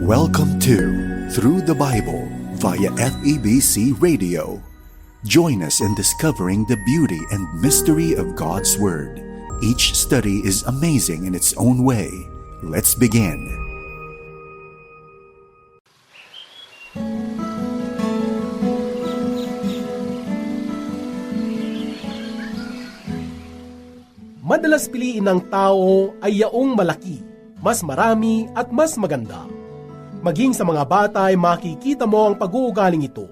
Welcome to Through the Bible via FEBC Radio. Join us in discovering the beauty and mystery of God's Word. Each study is amazing in its own way. Let's begin. Madalas piliin ng tao ay yaong malaki, mas marami at mas maganda. Maging sa mga bata ay makikita mo ang pag-uugaling ito.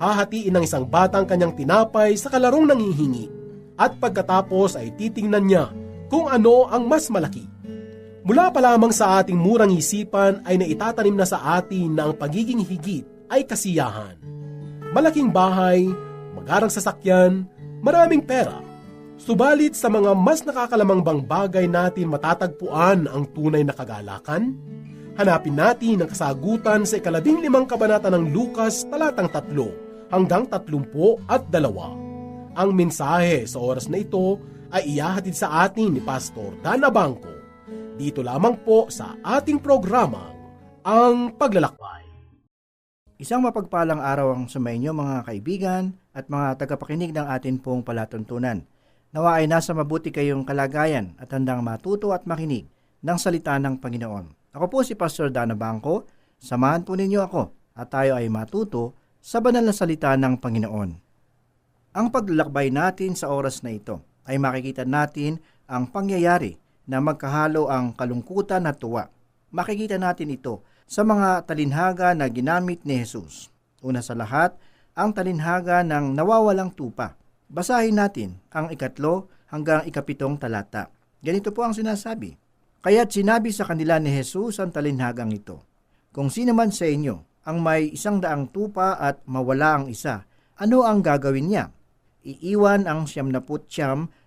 Hahatiin ng isang batang kanyang tinapay sa kalarong nanghihingi at pagkatapos ay titingnan niya kung ano ang mas malaki. Mula pa lamang sa ating murang isipan ay naitatanim na sa atin na ang pagiging higit ay kasiyahan. Malaking bahay, magarang sasakyan, maraming pera. Subalit sa mga mas nakakalamang bagay natin matatagpuan ang tunay na kagalakan? Hanapin natin ang kasagutan sa 15 kabanata ng Lucas talatang 3 hanggang 32. Ang mensahe sa oras na ito ay ihahatid sa atin ni Pastor Dan Abangco. Dito lamang po sa ating programang Ang Paglalakbay. Isang mapagpalang araw ang sumainyo mga kaibigan at mga tagapakinig ng atin pong palatuntunan. Nawa ay nasa mabuti kayong kalagayan at handang matuto at makinig ng salita ng Panginoon. Ako po si Pastor Dan Abangco. Samahan po ninyo ako at tayo ay matuto sa banal na salita ng Panginoon. Ang paglalakbay natin sa oras na ito ay makikita natin ang pangyayari na magkahalo ang kalungkutan at tuwa. Makikita natin ito sa mga talinhaga na ginamit ni Jesus. Una sa lahat, ang talinhaga ng nawawalang tupa. Basahin natin ang 1 hanggang 7 talata. Ganito po ang sinasabi. Kaya't sinabi sa kanila ni Jesus ang talinhagang ito, kung sino man sa inyo ang may 100 tupa at mawala ang isa, ano ang gagawin niya? Iiwan ang 99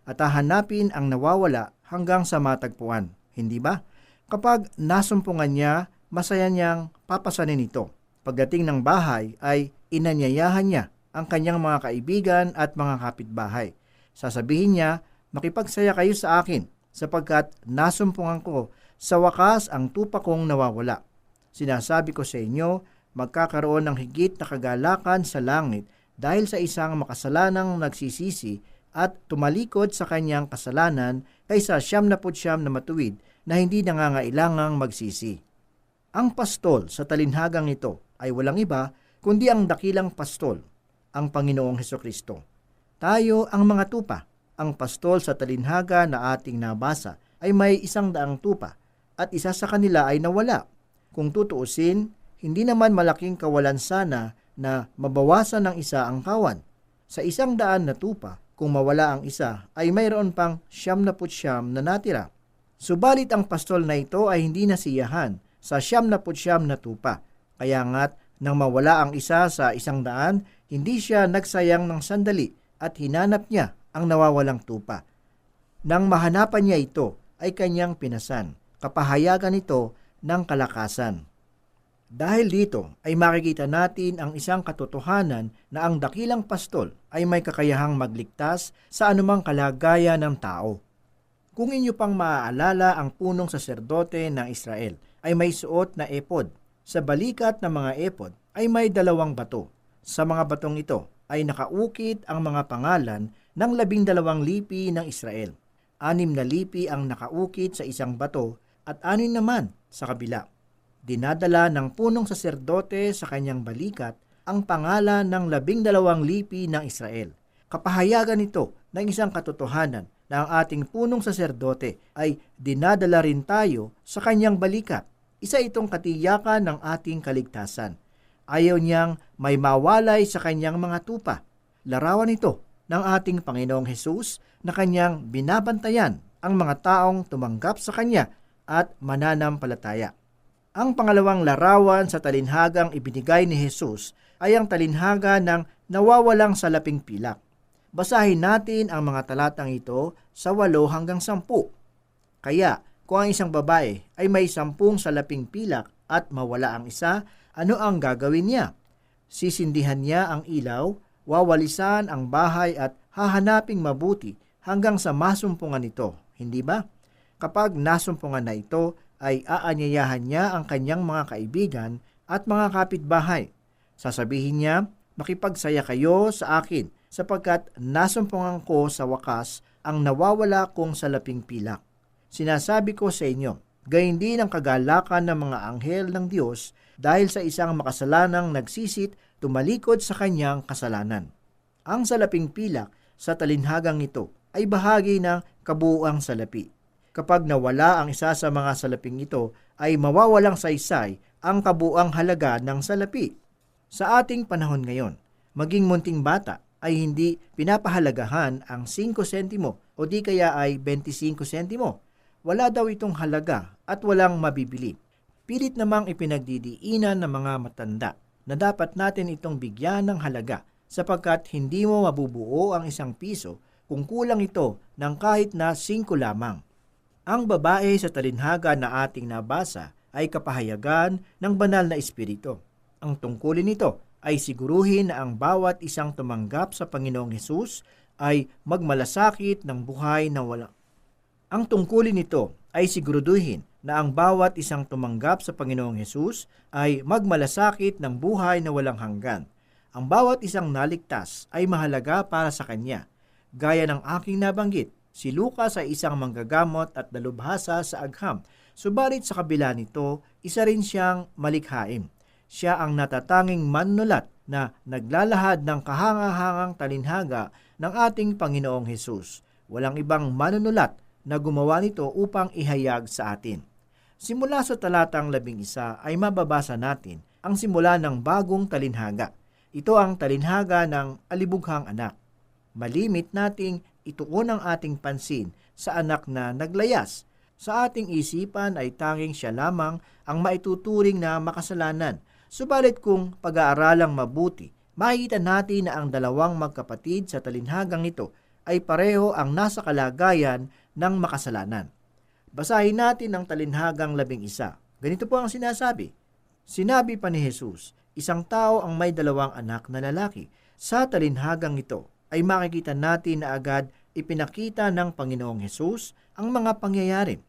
at hahanapin ang nawawala hanggang sa matagpuan. Hindi ba? Kapag nasumpungan niya, masaya niyang papasanin ito. Pagdating ng bahay ay inanyayahan niya ang kanyang mga kaibigan at mga kapitbahay. Sasabihin niya, makipagsaya kayo sa akin, sapagkat nasumpungan ko sa wakas ang tupa kong nawawala. Sinasabi ko sa inyo, magkakaroon ng higit na kagalakan sa langit dahil sa isang makasalanang nagsisisi at tumalikod sa kanyang kasalanan kaysa 99 na matuwid na hindi nangangailangang magsisi. Ang pastol sa talinhagang ito ay walang iba kundi ang dakilang pastol, ang Panginoong Hesukristo. Tayo ang mga tupa. Ang pastol sa talinhaga na ating nabasa ay may 100 tupa at isa sa kanila ay nawala. Kung tutuusin, hindi naman malaking kawalan sana na mabawasan ng isa ang kawan. Sa 100 na tupa, kung mawala ang isa, ay mayroon pang 99 na natira. Subalit ang pastol na ito ay hindi nasiyahan sa 99 na tupa. Kaya nga't nang mawala ang isa sa 100, hindi siya nagsayang ng sandali at hinanap niya ang nawawalang tupa. Nang mahanapan niya ito, ay kanyang pinasan. Kapahayagan ito ng kalakasan. Dahil dito ay makikita natin ang isang katotohanan na ang dakilang pastol ay may kakayahang magligtas sa anumang kalagayan ng tao. Kung inyo pang maaalala, ang punong saserdote ng Israel ay may suot na epod. Sa balikat ng mga epod ay may 2 bato. Sa mga batong ito ay nakaukit ang mga pangalan ng 12 lipi ng Israel. 6 na lipi ang nakaukit sa isang bato at 6 naman sa kabila. Dinadala ng punong saserdote sa kanyang balikat ang pangalan ng 12 lipi ng Israel. Kapahayagan ito ng isang katotohanan na ang ating punong saserdote ay dinadala rin tayo sa kanyang balikat. Isa itong katiyakan ng ating kaligtasan. Ayaw niyang may mawalay sa kanyang mga tupa. Larawan ito ng ating Panginoong Hesus na kanyang binabantayan ang mga taong tumanggap sa kanya at mananampalataya. Ang pangalawang larawan sa talinhagang ibinigay ni Hesus ay ang talinhaga ng nawawalang salaping pilak. Basahin natin ang mga talatang ito sa 8 hanggang 10. Kaya, kung ang isang babae ay may 10 salaping pilak at mawala ang isa, ano ang gagawin niya? Sisindihan niya ang ilaw, wawalisan ang bahay at hahanaping mabuti hanggang sa masumpungan ito, hindi ba? Kapag nasumpungan na ito, ay aanyayahan niya ang kanyang mga kaibigan at mga kapitbahay. Sasabihin niya, makipagsaya kayo sa akin sapagkat nasumpungan ko sa wakas ang nawawala kong salaping pilak. Sinasabi ko sa inyo, gayon din ang kagalakan ng mga anghel ng Diyos dahil sa isang makasalanang nagsisit tumalikod sa kanyang kasalanan. Ang salaping pilak sa talinhagang ito ay bahagi ng kabuuang salapi. Kapag nawala ang isa sa mga salaping ito, ay mawawalang saysay ang kabuuang halaga ng salapi. Sa ating panahon ngayon, maging munting bata ay hindi pinapahalagahan ang 5 sentimo o di kaya ay 25 sentimo. Wala daw itong halaga at walang mabibili. Pilit namang ipinagdidiinan ng mga matanda na dapat natin itong bigyan ng halaga sapagkat hindi mo mabubuo ang 1 piso kung kulang ito ng kahit na 5 lamang. Ang babae sa talinhaga na ating nabasa ay kapahayagan ng banal na espiritu. Ang tungkulin nito ay siguruhin na ang bawat isang tumanggap sa Panginoong Hesus ay magmalasakit ng buhay na walang. Ang tungkulin nito ay siguraduhin na ang bawat isang tumanggap sa Panginoong Hesus ay magmalasakit ng buhay na walang hanggan. Ang bawat isang naligtas ay mahalaga para sa Kanya. Gaya ng aking nabanggit, si Lucas ay isang manggagamot at dalubhasa sa agham, subalit sa kabila nito, isa rin siyang malikhain. Siya ang natatanging manunulat na naglalahad ng kahangahangang talinhaga ng ating Panginoong Hesus. Walang ibang manunulat na gumawa nito upang ihayag sa atin. Simula sa talatang 11 ay mababasa natin ang simula ng bagong talinhaga. Ito ang talinhaga ng alibughang anak. Malimit nating ituon ang ating pansin sa anak na naglayas. Sa ating isipan ay tanging siya lamang ang maituturing na makasalanan. Subalit kung pag-aaralang mabuti, makikita natin na ang dalawang magkapatid sa talinhagang ito ay pareho ang nasa kalagayan ng makasalanan. Basahin natin ang talinhagang 11. Ganito po ang sinasabi. Sinabi pa ni Jesus, isang tao ang may 2 anak na lalaki. Sa talinhagang ito ay makikita natin na agad ipinakita ng Panginoong Hesus ang mga pangyayari.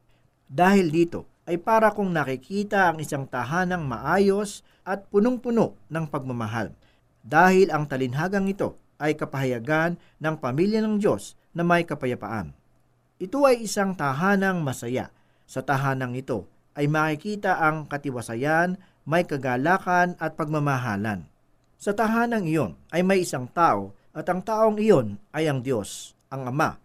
Dahil dito ay para kung nakikita ang isang tahanang maayos at punong-puno ng pagmamahal. Dahil ang talinhagang ito ay kapahayagan ng pamilya ng Diyos na may kapayapaan. Ito ay isang tahanang masaya. Sa tahanang ito ay makikita ang katiwasayan, may kagalakan at pagmamahalan. Sa tahanang iyon ay may isang tao at ang taong iyon ay ang Diyos, ang Ama.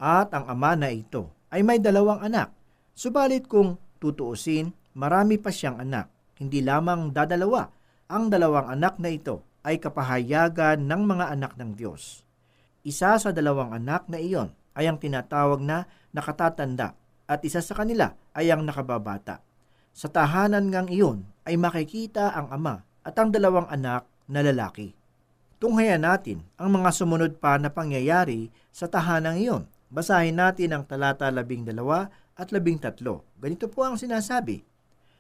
At ang Ama na ito ay may 2 anak. Subalit kung tutuusin, marami pa siyang anak. Hindi lamang dadalawa. Ang 2 anak na ito ay kapahayagan ng mga anak ng Diyos. Isa sa 2 anak na iyon ay ang tinatawag na nakatatanda at isa sa kanila ay ang nakababata. Sa tahanan ngang iyon ay makikita ang ama at ang 2 anak na lalaki. Tunghayan natin ang mga sumunod pa na pangyayari sa tahanang iyon. Basahin natin ang talata 12 at 13. Ganito po ang sinasabi.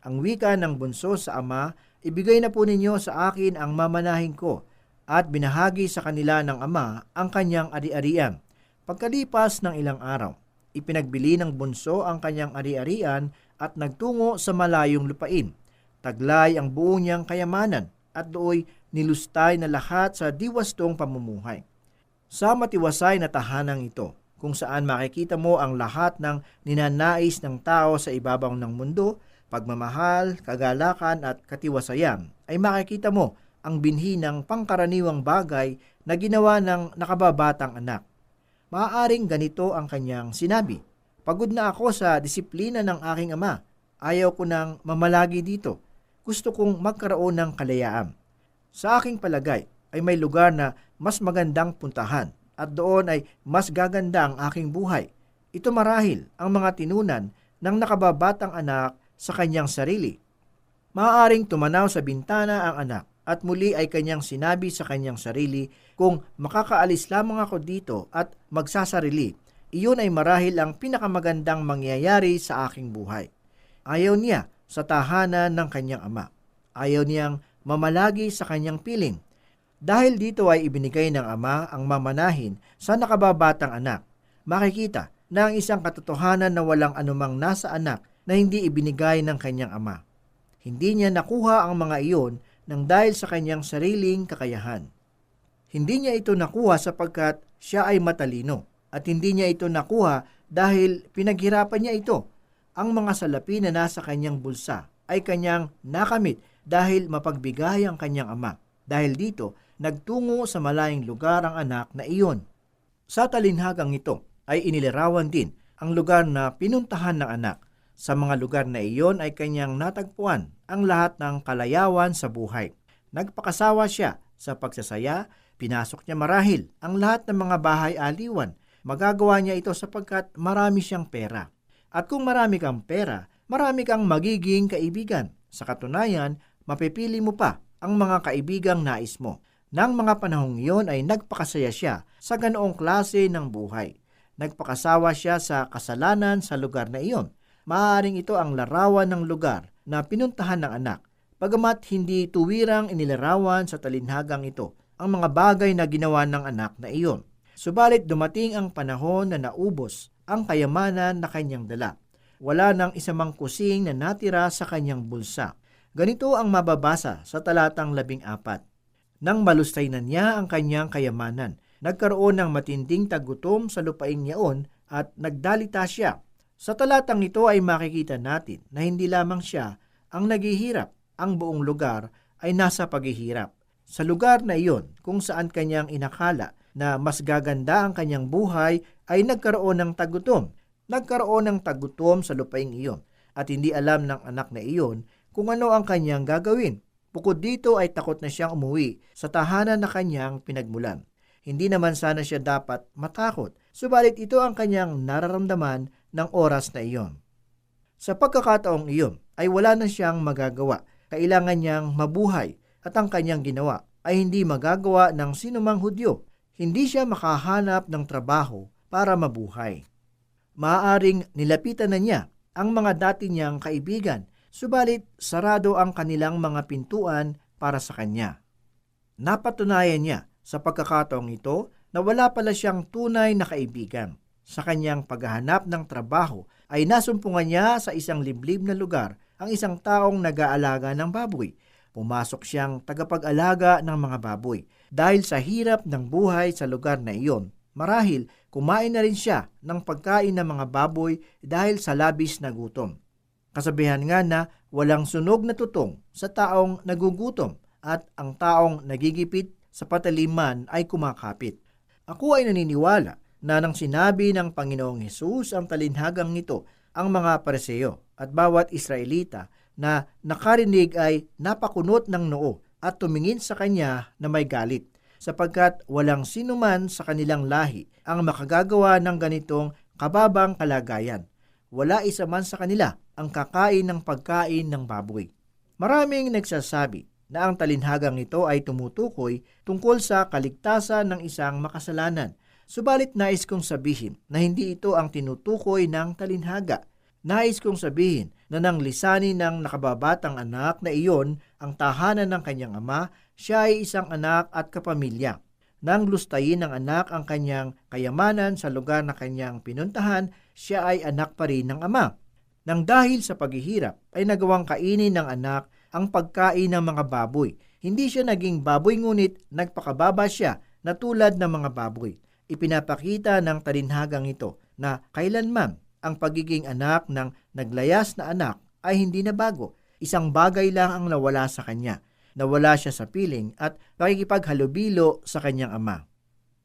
Ang wika ng bunso sa ama, ibigay na po ninyo sa akin ang mamanahin ko at binahagi sa kanila ng ama ang kanyang ari-arian. Pagkalipas ng ilang araw, ipinagbili ng bunso ang kanyang ari-arian at nagtungo sa malayong lupain. Taglay ang buo niyang kayamanan at dooy nilustay na lahat sa diwastong pamumuhay. Sa matiwasay na tahanang ito, kung saan makikita mo ang lahat ng ninanais ng tao sa ibabaw ng mundo, pagmamahal, kagalakan at katiwasayan, ay makikita mo ang binhi ng pangkaraniwang bagay na ginawa ng nakababatang anak. Maaaring ganito ang kanyang sinabi, pagod na ako sa disiplina ng aking ama. Ayaw ko nang mamalagi dito. Gusto kong magkaroon ng kalayaan. Sa aking palagay ay may lugar na mas magandang puntahan at doon ay mas gaganda ang aking buhay. Ito marahil ang mga tinunan ng nakababatang anak sa kanyang sarili. Maaaring tumanaw sa bintana ang anak at muli ay kanyang sinabi sa kanyang sarili, kung makakaalis lamang ako dito at magsasarili, iyon ay marahil ang pinakamagandang mangyayari sa aking buhay. Ayaw niya sa tahanan ng kanyang ama. Ayaw niyang mamalagi sa kanyang piling. Dahil dito ay ibinigay ng ama ang mamanahin sa nakababatang anak. Makikita na ang isang katotohanan na walang anumang nasa anak na hindi ibinigay ng kanyang ama. Hindi niya nakuha ang mga iyon nang dahil sa kanyang sariling kakayahan. Hindi niya ito nakuha sapagkat siya ay matalino, at hindi niya ito nakuha dahil pinaghirapan niya ito. Ang mga salapi na nasa kanyang bulsa ay kanyang nakamit dahil mapagbigay ang kanyang ama. Dahil dito, nagtungo sa malayong lugar ang anak na iyon. Sa talinhagang ito ay inilarawan din ang lugar na pinuntahan ng anak. Sa mga lugar na iyon ay kanyang natagpuan ang lahat ng kalayawan sa buhay. Nagpakasawa siya sa pagsasaya, pinasok niya marahil ang lahat ng mga bahay aliwan. Magagawa niya ito sapagkat marami siyang pera. At kung marami kang pera, marami kang magiging kaibigan. Sa katunayan, mapipili mo pa ang mga kaibigang nais mo. Nang mga panahong iyon ay nagpakasaya siya sa ganoong klase ng buhay. Nagpakasawa siya sa kasalanan sa lugar na iyon. Maaaring ito ang larawan ng lugar na pinuntahan ng anak. Bagamat hindi tuwirang inilarawan sa talinhagang ito ang mga bagay na ginawa ng anak na iyon. Subalit dumating ang panahon na naubos ang kayamanan na kanyang dala. Wala nang isamang kusing na natira sa kanyang bulsa. Ganito ang mababasa sa talatang 14. Nang malustay na niya ang kanyang kayamanan, nagkaroon ng matinding tagutom sa lupain niyaon at nagdalita siya. Sa talatang ito ay makikita natin na hindi lamang siya ang naghihirap, ang buong lugar ay nasa paghihirap. Sa lugar na iyon kung saan kanyang inakala na mas gaganda ang kanyang buhay ay nagkaroon ng tagutom. Nagkaroon ng tagutom sa lupaing iyon at hindi alam ng anak na iyon kung ano ang kanyang gagawin. Bukod dito ay takot na siyang umuwi sa tahanan na kanyang pinagmulan. Hindi naman sana siya dapat matakot, subalit ito ang kanyang nararamdaman ng oras na iyon. Sa pagkakataong iyon ay wala na siyang magagawa. Kailangan niyang mabuhay at ang kanyang ginawa ay hindi magagawa ng sinumang Hudyo. Hindi siya makahanap ng trabaho para mabuhay. Maaaring nilapitan na niya ang mga dati niyang kaibigan, subalit sarado ang kanilang mga pintuan para sa kanya. Napatunayan niya sa pagkakataong ito na wala pala siyang tunay na kaibigan. Sa kanyang paghahanap ng trabaho ay nasumpungan niya sa isang liblib na lugar ang isang taong nag-aalaga ng baboy. Pumasok siyang tagapag-alaga ng mga baboy. Dahil sa hirap ng buhay sa lugar na iyon, marahil kumain na rin siya ng pagkain ng mga baboy dahil sa labis na gutom. Kasabihan nga na walang sunog na tutong sa taong nagugutom at ang taong nagigipit sa pataliman ay kumakapit. Ako ay naniniwala na nang sinabi ng Panginoong Hesus ang talinhagang nito, ang mga Pariseo at bawat Israelita na nakarinig ay napakunot ng noo at tumingin sa kanya na may galit, sapagkat walang sinuman sa kanilang lahi ang makagagawa ng ganitong kababang kalagayan. Wala isa man sa kanila ang kakain ng pagkain ng baboy. Maraming nagsasabi na ang talinhagang ito ay tumutukoy tungkol sa kaligtasan ng isang makasalanan. Subalit nais kong sabihin na hindi ito ang tinutukoy ng talinhaga. Nais kong sabihin na nang lisanin ng nakababatang anak na iyon ang tahanan ng kanyang ama, siya ay isang anak at kapamilya. Nang lustayin ng anak ang kanyang kayamanan sa lugar na kanyang pinuntahan, siya ay anak pa rin ng ama. Nang dahil sa paghihirap ay nagawang kainin ng anak ang pagkain ng mga baboy. Hindi siya naging baboy ngunit nagpakababa siya na tulad ng mga baboy. Ipinapakita ng talinhagang ito na kailanman ang pagiging anak ng naglayas na anak ay hindi na bago. Isang bagay lang ang nawala sa kanya. Nawala siya sa piling at pakikipaghalubilo sa kanyang ama.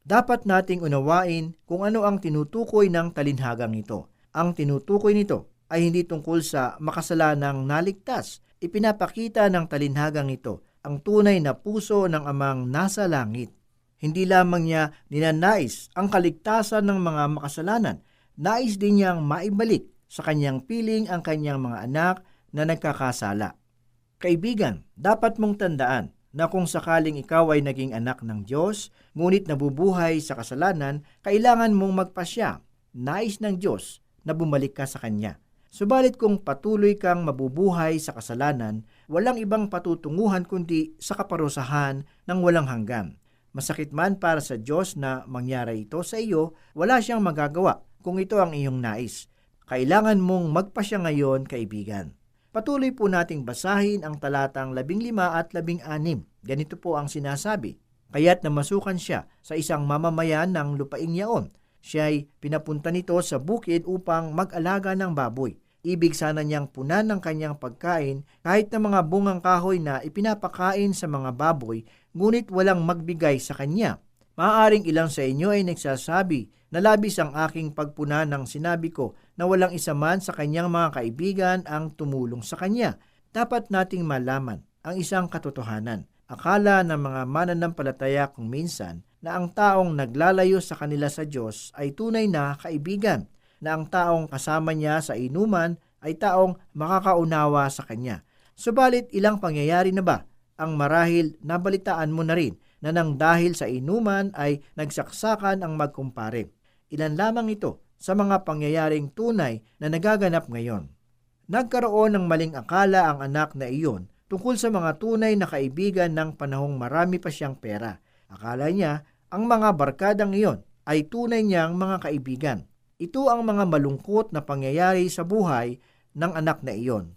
Dapat nating unawain kung ano ang tinutukoy ng talinhagang ito. Ang tinutukoy nito ay hindi tungkol sa makasalanang naligtas. Ipinapakita ng talinhagang ito ang tunay na puso ng amang nasa langit. Hindi lamang niya ninanais ang kaligtasan ng mga makasalanan, nais din niyang maibalik sa kanyang piling ang kanyang mga anak na nagkakasala. Kaibigan, dapat mong tandaan na kung sakaling ikaw ay naging anak ng Diyos, ngunit nabubuhay sa kasalanan, kailangan mong magpasya. Nais ng Diyos na bumalik ka sa Kanya. Subalit kung patuloy kang mabubuhay sa kasalanan, walang ibang patutunguhan kundi sa kaparusahan ng walang hanggan. Masakit man para sa Diyos na mangyari ito sa iyo, wala siyang magagawa kung ito ang iyong nais. Kailangan mong magpasya ngayon, kaibigan. Patuloy po nating basahin ang talatang 15 at 16. Ganito po ang sinasabi. Kaya't namasukan siya sa isang mamamayan ng lupaing yaon. Siya'y pinapunta nito sa bukid upang mag-alaga ng baboy. Ibig sana niyang punan ng kanyang pagkain kahit na mga bungang kahoy na ipinapakain sa mga baboy, ngunit walang magbigay sa kanya. Maaaring ilang sa inyo ay nagsasabi na labis ang aking pagpuna ng sinabi ko na walang isa man sa kanyang mga kaibigan ang tumulong sa kanya. Dapat nating malaman ang isang katotohanan. Akala ng mga mananampalataya kung minsan na ang taong naglalayo sa kanila sa Diyos ay tunay na kaibigan, na ang taong kasama niya sa inuman ay taong makakaunawa sa kanya. Subalit ilang pangyayari na ba ang marahil nabalitaan mo na rin na nang dahil sa inuman ay nagsaksakan ang magkumpare? Ilan lamang ito sa mga pangyayaring tunay na nagaganap ngayon. Nagkaroon ng maling akala ang anak na iyon tungkol sa mga tunay na kaibigan ng panahong marami pa siyang pera. Akala niya ang mga barkadang iyon ay tunay niyang mga kaibigan. Ito ang mga malungkot na pangyayari sa buhay ng anak na iyon.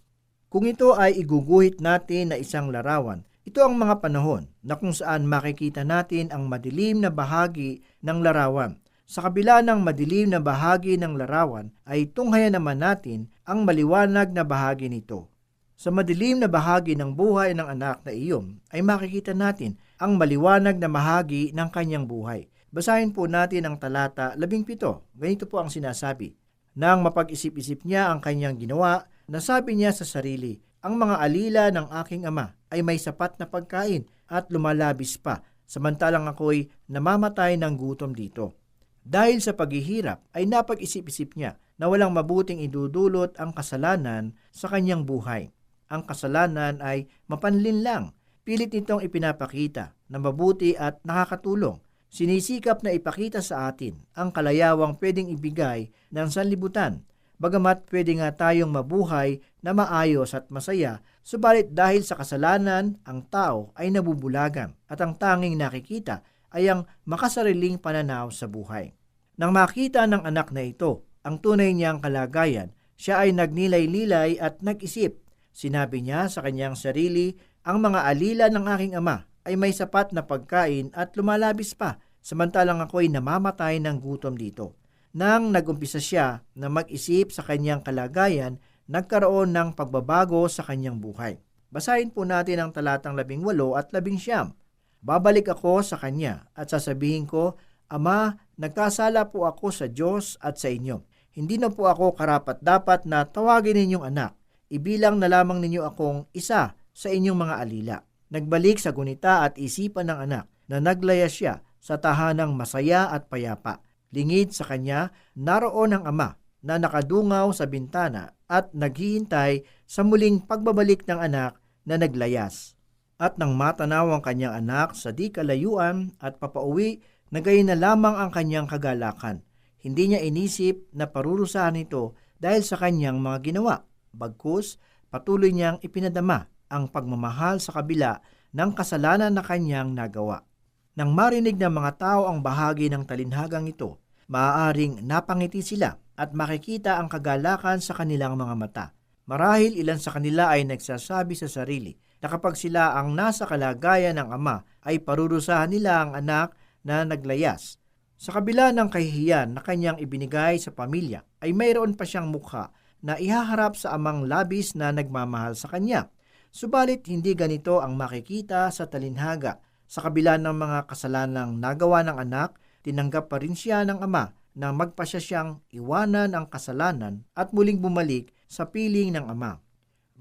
Kung ito ay iguguhit natin na isang larawan, ito ang mga panahon na kung saan makikita natin ang madilim na bahagi ng larawan. Sa kabila ng madilim na bahagi ng larawan ay tunghayan naman natin ang maliwanag na bahagi nito. Sa madilim na bahagi ng buhay ng anak na iyon ay makikita natin ang maliwanag na bahagi ng kanyang buhay. Basahin po natin ang talata 17. Ganito po ang sinasabi. Nang mapag-isip-isip niya ang kanyang ginawa, nasabi niya sa sarili, ang mga alila ng aking ama ay may sapat na pagkain at lumalabis pa, samantalang ako'y namamatay ng gutom dito. Dahil sa paghihirap ay napag-isip-isip niya na walang mabuting idudulot ang kasalanan sa kanyang buhay. Ang kasalanan ay mapanlin lang. Pilit nitong ipinapakita na mabuti at nakakatulong. Sinisikap na ipakita sa atin ang kalayawang pwedeng ibigay ng sanlibutan. Bagamat pwede nga tayong mabuhay na maayos at masaya, subalit dahil sa kasalanan, ang tao ay nabubulagan at ang tanging nakikita ay ang makasariling pananaw sa buhay. Nang makita ng anak na ito ang tunay niyang kalagayan, siya ay nagnilay-lilay at nag-isip. Sinabi niya sa kanyang sarili, ang mga alila ng aking ama ay may sapat na pagkain at lumalabis pa, samantalang ako'y namamatay ng gutom dito. Nang nagumpisa siya na mag-isip sa kanyang kalagayan, nagkaroon ng pagbabago sa kanyang buhay. Basahin po natin ang talatang 18 at 19. Babalik ako sa kanya at sasabihin ko, Ama, nagkasala po ako sa Diyos at sa inyo. Hindi na po ako karapat-dapat na tawagin ninyong anak. Ibilang na lamang ninyo akong isa sa inyong mga alila. Nagbalik sa gunita at isipan ng anak na naglaya siya sa tahanang masaya at payapa. Lingid sa kanya, naroon ang ama na nakadungaw sa bintana at naghihintay sa muling pagbabalik ng anak na naglayas. At nang matanaw ang kanyang anak sa di kalayuan at papauwi, nagayon na lamang ang kanyang kagalakan. Hindi niya inisip na parurusahan ito dahil sa kanyang mga ginawa. Bagkus, patuloy niyang ipinadama ang pagmamahal sa kabila ng kasalanan na kanyang nagawa. Nang marinig ng mga tao ang bahagi ng talinhagang ito, maaaring napangiti sila at makikita ang kagalakan sa kanilang mga mata. Marahil ilan sa kanila ay nagsasabi sa sarili na kapag sila ang nasa kalagayan ng ama ay parurusahan nila ang anak na naglayas. Sa kabila ng kahihiyan na kanyang ibinigay sa pamilya ay mayroon pa siyang mukha na ihaharap sa amang labis na nagmamahal sa kanya. Subalit hindi ganito ang makikita sa talinhaga. Sa kabila ng mga kasalanang nagawa ng anak, tinanggap pa rin siya ng ama na magpasya siyang iwanan ang kasalanan at muling bumalik sa piling ng ama.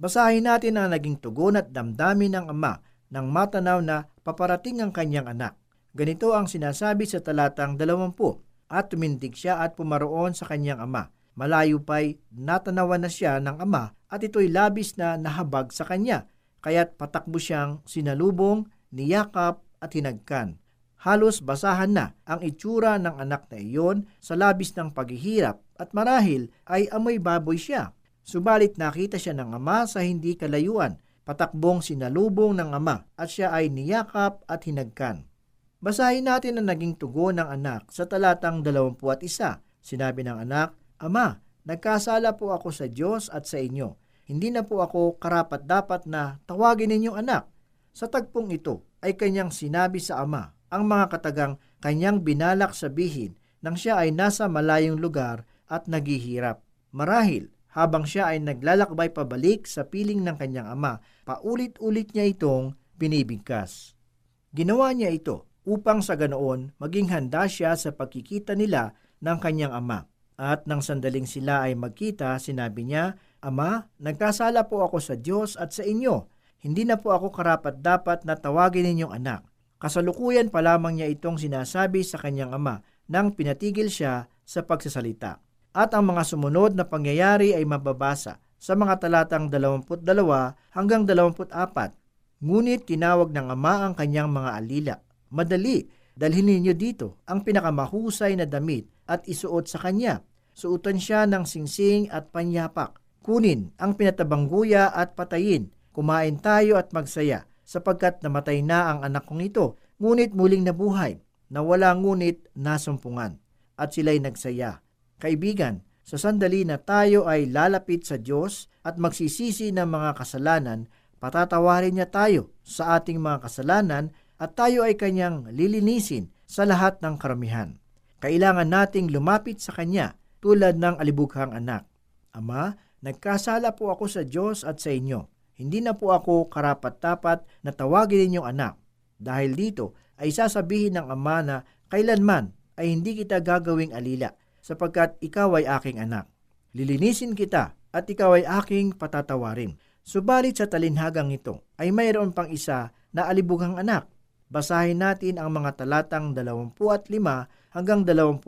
Basahin natin ang naging tugon at damdamin ng ama nang matanaw na paparating ang kanyang anak. Ganito ang sinasabi sa talatang 20, at tumindig siya at pumaroon sa kanyang ama. Malayo pa'y natanawan na siya ng ama at ito'y labis na nahabag sa kanya, kaya't patakbo siyang sinalubong, niyakap at hinagkan. Halos basahan na ang itsura ng anak na iyon sa labis ng paghihirap at marahil ay amoy baboy siya. Subalit nakita siya ng ama sa hindi kalayuan, patakbong sinalubong ng ama at siya ay niyakap at hinagkan. Basahin natin ang naging tugon ng anak sa talatang 21. Sinabi ng anak, Ama, nagkasala po ako sa Diyos at sa inyo. Hindi na po ako karapat-dapat na tawagin ninyong anak. Sa tagpong ito ay kanyang sinabi sa ama ang mga katagang kanyang binalak sabihin nang siya ay nasa malayong lugar at naghihirap. Marahil, habang siya ay naglalakbay pabalik sa piling ng kanyang ama, paulit-ulit niya itong binibigkas. Ginawa niya ito upang sa ganoon maging handa siya sa pagkikita nila ng kanyang ama. At nang sandaling sila ay magkita, sinabi niya, Ama, nagkasala po ako sa Diyos at sa inyo. Hindi na po ako karapat-dapat na tawagin ninyong anak. Kasalukuyan pa lamang niya itong sinasabi sa kanyang ama nang pinatigil siya sa pagsasalita. At ang mga sumunod na pangyayari ay mababasa sa mga talatang 22 hanggang 24. Ngunit tinawag ng ama ang kanyang mga alila. Madali, dalhin ninyo dito ang pinakamahusay na damit at isuot sa kanya. Suotan siya ng singsing at panyapak. Kunin ang pinatabangguya at patayin. Kumain tayo at magsaya, sapagkat namatay na ang anak kong ito, ngunit muling nabuhay, na wala ngunit nasumpungan. At sila'y nagsaya. Kaibigan, sa sandali na tayo ay lalapit sa Diyos at magsisisi ng mga kasalanan, patatawarin niya tayo sa ating mga kasalanan at tayo ay kanyang lilinisin sa lahat ng karamihan. Kailangan nating lumapit sa kanya tulad ng alibughang anak. Ama, nagkasala po ako sa Diyos at sa inyo. Hindi na po ako karapat-dapat na tawagin ninyong anak. Dahil dito ay sasabihin ng ama na kailanman ay hindi kita gagawing alila, sapagkat ikaw ay aking anak. Lilinisin kita at ikaw ay aking patatawarin. Subalit sa talinhagang ito ay mayroon pang isa na alibughang anak. Basahin natin ang mga talatang 25 hanggang 28.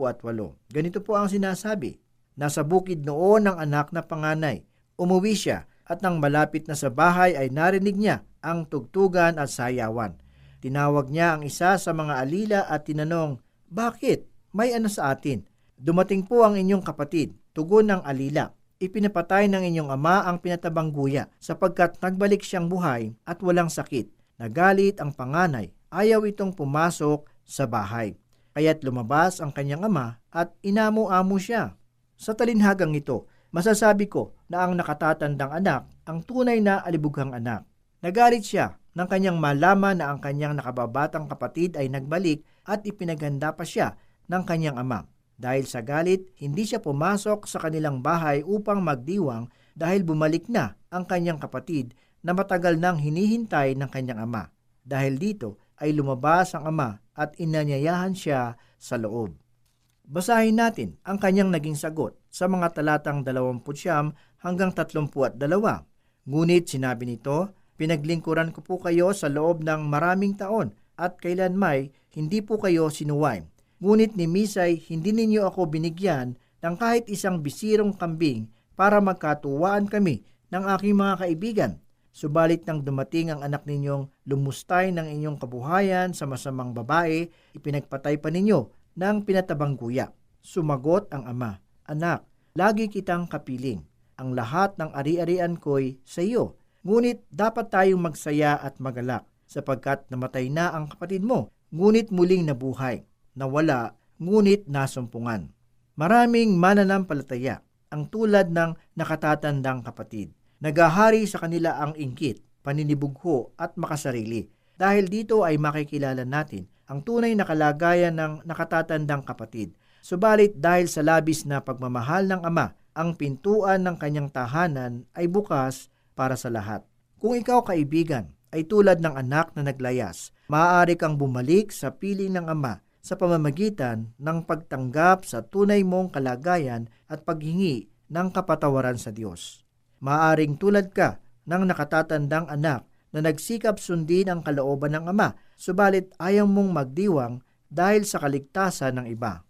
Ganito po ang sinasabi. Nasa bukid noon ang anak na panganay. Umuwi siya at nang malapit na sa bahay ay narinig niya ang tugtugan at sayawan. Tinawag niya ang isa sa mga alila at tinanong, Bakit? May ano sa atin? Dumating po ang inyong kapatid, tugon ng alila. Ipinapatay ng inyong ama ang pinatabangguya sapagkat nagbalik siyang buhay at walang sakit. Nagalit ang panganay, ayaw itong pumasok sa bahay. Kaya't lumabas ang kanyang ama at inamo-amo siya. Sa talinhagang ito, masasabi ko na ang nakatatandang anak ang tunay na alibughang anak. Nagalit siya nang kanyang malaman na ang kanyang nakababatang kapatid ay nagbalik at ipinaganda pa siya ng kanyang ama. Dahil sa galit, hindi siya pumasok sa kanilang bahay upang magdiwang dahil bumalik na ang kanyang kapatid na matagal nang hinihintay ng kanyang ama. Dahil dito ay lumabas ang ama at inanyayahan siya sa loob. Basahin natin ang kanyang naging sagot sa mga talatang 20 hanggang 32. Ngunit sinabi nito, Pinaglingkuran ko po kayo sa loob ng maraming taon at kailanmay hindi po kayo sinuway. Ngunit ni Misay, hindi ninyo ako binigyan ng kahit isang bisirong kambing para magkatuwaan kami ng aking mga kaibigan. Subalit nang dumating ang anak ninyong lumustay ng inyong kabuhayan sa masamang babae, ipinagpatay pa ninyo ng pinatabangguya. Sumagot ang ama, Anak, lagi kitang kapiling. Ang lahat ng ari-arian ko'y sa iyo. Ngunit dapat tayong magsaya at magalak, sapagkat namatay na ang kapatid mo, ngunit muling nabuhay. Nawala, ngunit nasumpungan. Maraming mananampalataya ang tulad ng nakatatandang kapatid. Nagahari sa kanila ang inggit, paninibugho at makasarili. Dahil dito ay makikilala natin ang tunay na kalagayan ng nakatatandang kapatid. Subalit dahil sa labis na pagmamahal ng ama, ang pintuan ng kanyang tahanan ay bukas para sa lahat. Kung ikaw, kaibigan, ay tulad ng anak na naglayas, maaari kang bumalik sa piling ng ama sa pamamagitan ng pagtanggap sa tunay mong kalagayan at paghingi ng kapatawaran sa Diyos. Maaring tulad ka ng nakatatandang anak na nagsikap sundin ang kalooban ng ama, subalit ayaw mong magdiwang dahil sa kaligtasan ng iba.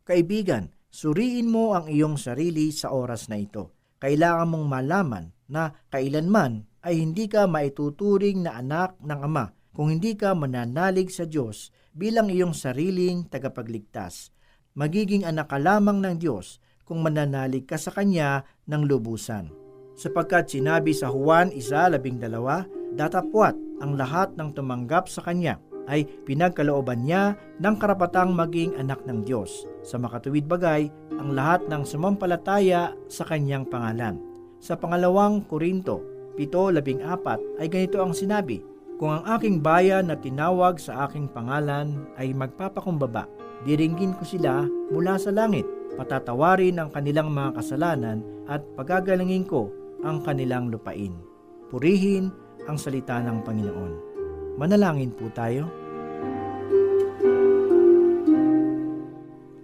Kaibigan, suriin mo ang iyong sarili sa oras na ito. Kailangan mong malaman na kailanman ay hindi ka maituturing na anak ng ama kung hindi ka mananalig sa Diyos bilang iyong sariling tagapagligtas. Magiging anak ka lamang ng Diyos kung mananalig ka sa Kanya ng lubusan. Sapagkat sinabi sa Juan 1:12, datapwat ang lahat ng tumanggap sa Kanya ay pinagkalooban niya ng karapatang maging anak ng Diyos. Sa makatuwid bagay, ang lahat ng sumampalataya sa kanyang pangalan. Sa pangalawang Korinto 7:14 ay ganito ang sinabi, "Kung ang aking bayan na tinawag sa aking pangalan ay magpapakumbaba, diringgin ko sila mula sa langit, patatawarin ang kanilang mga kasalanan at pagagalingin ko ang kanilang lupain." Purihin ang salita ng Panginoon. Manalangin po tayo.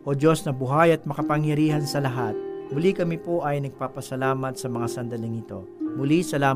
O Diyos na buhay at makapangyarihan sa lahat, muli kami po ay nagpapasalamat sa mga sandaling ito. Muli salamat